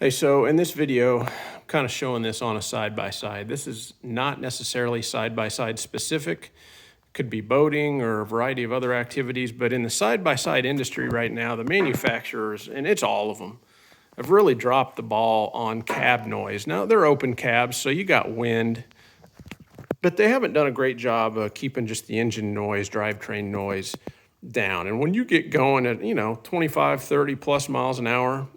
Hey, so in this video, I'm kind of showing this on a side-by-side. This is not necessarily side-by-side specific. Could be boating or a variety of other activities, but in the side-by-side industry right now, the manufacturers, and it's all of them, have really dropped the ball on cab noise. Now, they're open cabs, so you got wind, but they haven't done a great job of keeping just the engine noise, drivetrain noise down. And when you get going at, 25, 30 plus miles an hour,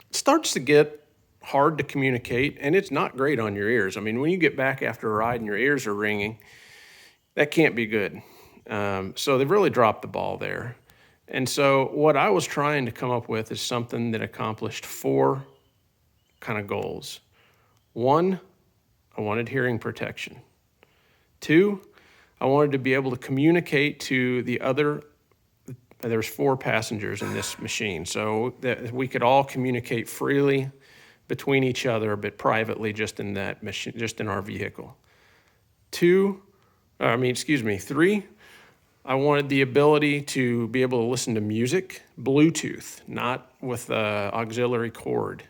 it starts to get hard to communicate, and it's not great on your ears. I mean, when you get back after a ride and your ears are ringing, that can't be good. So they've really dropped the ball there. And so what I was trying to come up with is something that accomplished four kind of goals. One, I wanted hearing protection. Two, I wanted to be able to communicate to the other. There's four passengers in this machine, so that we could all communicate freely between each other, but privately just in that machine, just in our vehicle. Three, I wanted the ability to be able to listen to music, Bluetooth, not with an auxiliary cord.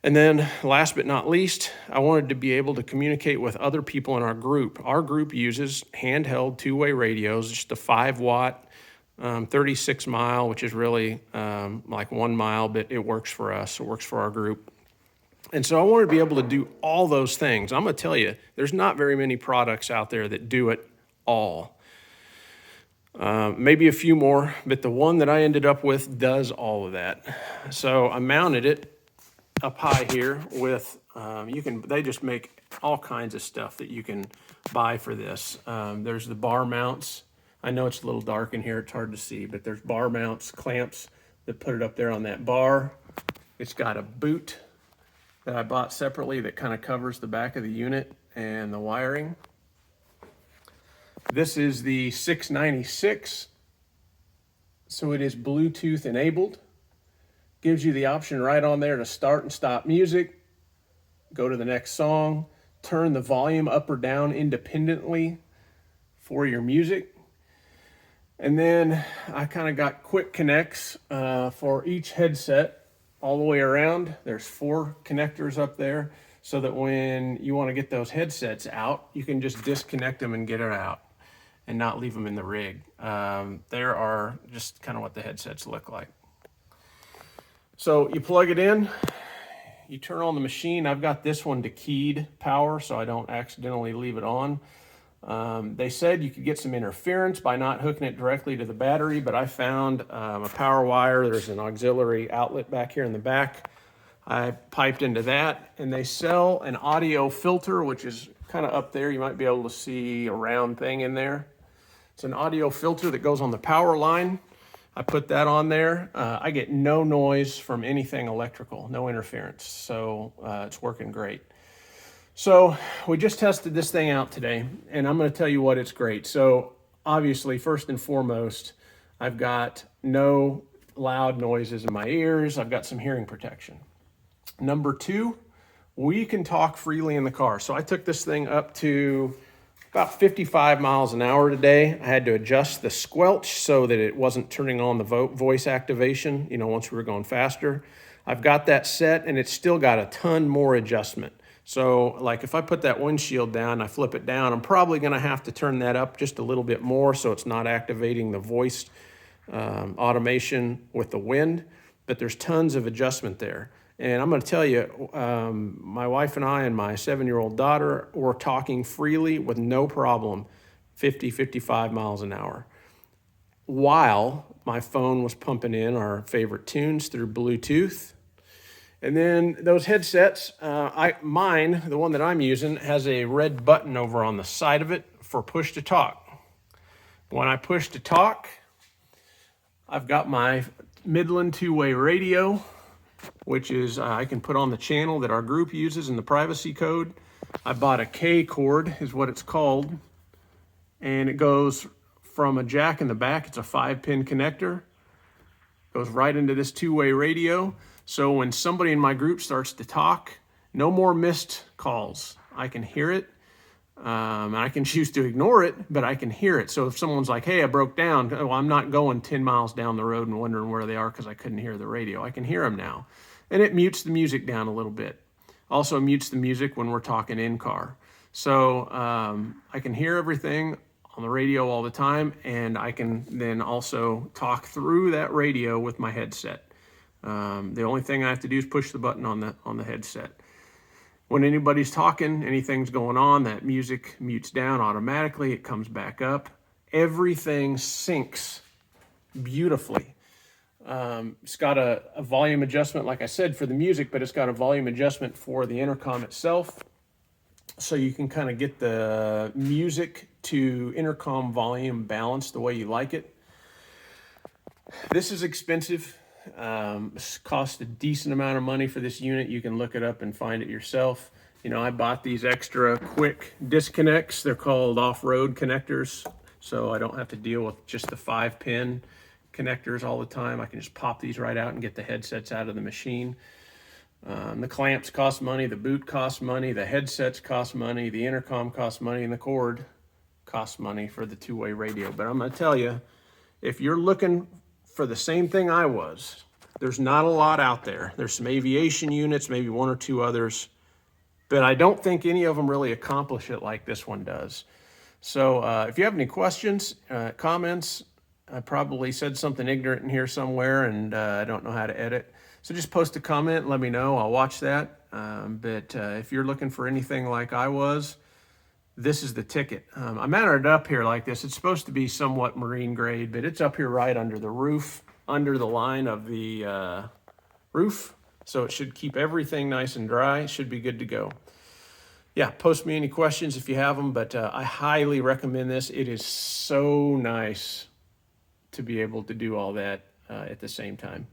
And then last but not least, I wanted to be able to communicate with other people in our group. Our group uses handheld two-way radios, just a 5-watt, 36 mile, which is really like 1 mile, but it works for us. It works for our group. And so I wanted to be able to do all those things. I'm going to tell you, there's not very many products out there that do it all. Maybe a few more, but the one that I ended up with does all of that. So I mounted it up high here with, they just make all kinds of stuff that you can buy for this. There's the bar mounts. I know it's a little dark in here, it's hard to see, but there's bar mounts, clamps that put it up there on that bar. It's got a boot that I bought separately that kind of covers the back of the unit and the wiring. This is the 696, so it is Bluetooth enabled. Gives you the option right on there to start and stop music, go to the next song, turn the volume up or down independently for your music. And then I kind of got quick connects for each headset all the way around. There's 4 connectors up there so that when you want to get those headsets out, you can just disconnect them and get it out and not leave them in the rig. There are just kind of what the headsets look like. So you plug it in, you turn on the machine. I've got this one to keyed power so I don't accidentally leave it on. They said you could get some interference by not hooking it directly to the battery, but I found a power wire. There's an auxiliary outlet back here in the back. I piped into that, and they sell an audio filter, which is kind of up there. You might be able to see a round thing in there. It's an audio filter that goes on the power line. I put that on there. I get no noise from anything electrical, no interference, so it's working great. So we just tested this thing out today, and I'm going to tell you what, it's great. So obviously, first and foremost, I've got no loud noises in my ears. I've got some hearing protection. Number 2, we can talk freely in the car. So I took this thing up to about 55 miles an hour today. I had to adjust the squelch so that it wasn't turning on the voice activation, once we were going faster. I've got that set, and it's still got a ton more adjustment. So like if I put that windshield down, I flip it down, I'm probably going to have to turn that up just a little bit more so it's not activating the voice automation with the wind, but there's tons of adjustment there. And I'm going to tell you, my wife and I and my 7-year-old daughter were talking freely with no problem, 50, 55 miles an hour, while my phone was pumping in our favorite tunes through Bluetooth. And then those headsets, mine, the one that I'm using, has a red button over on the side of it for push to talk. When I push to talk, I've got my Midland two-way radio, which is I can put on the channel that our group uses in the privacy code. I bought a K cord, is what it's called, and it goes from a jack in the back. It's a 5-pin connector. Goes right into this two-way radio. So when somebody in my group starts to talk, no more missed calls. I can hear it. And I can choose to ignore it, but I can hear it. So if someone's like, hey, I broke down, well, I'm not going 10 miles down the road and wondering where they are because I couldn't hear the radio. I can hear them now. And it mutes the music down a little bit. Also mutes the music when we're talking in car. So I can hear everything on the radio all the time, and I can then also talk through that radio with my headset. The only thing I have to do is push the button on the headset. When anybody's talking, anything's going on, that music mutes down automatically. It comes back up. Everything syncs beautifully. It's got a volume adjustment, like I said, for the music, but it's got a volume adjustment for the intercom itself. So you can kind of get the music to intercom volume balanced the way you like it. This is expensive. It costs a decent amount of money for this unit. You can look it up and find it yourself. You know, I bought these extra quick disconnects. They're called off-road connectors, so I don't have to deal with just the 5-pin connectors all the time. I can just pop these right out and get the headsets out of the machine. The clamps cost money, the boot costs money, the headsets cost money, the intercom costs money, and the cord costs money for the two-way radio. But I'm going to tell you, if you're looking for the same thing I was, there's not a lot out there. There's some aviation units, maybe one or two others, but I don't think any of them really accomplish it like this one does. So if you have any questions, comments, I probably said something ignorant in here somewhere and I don't know how to edit. So just post a comment and let me know. I'll watch that. But if you're looking for anything like I was, this is the ticket. I mounted it up here like this. It's supposed to be somewhat marine grade, but it's up here right under the roof, under the line of the roof. So it should keep everything nice and dry. It should be good to go. Yeah, post me any questions if you have them, but I highly recommend this. It is so nice to be able to do all that at the same time.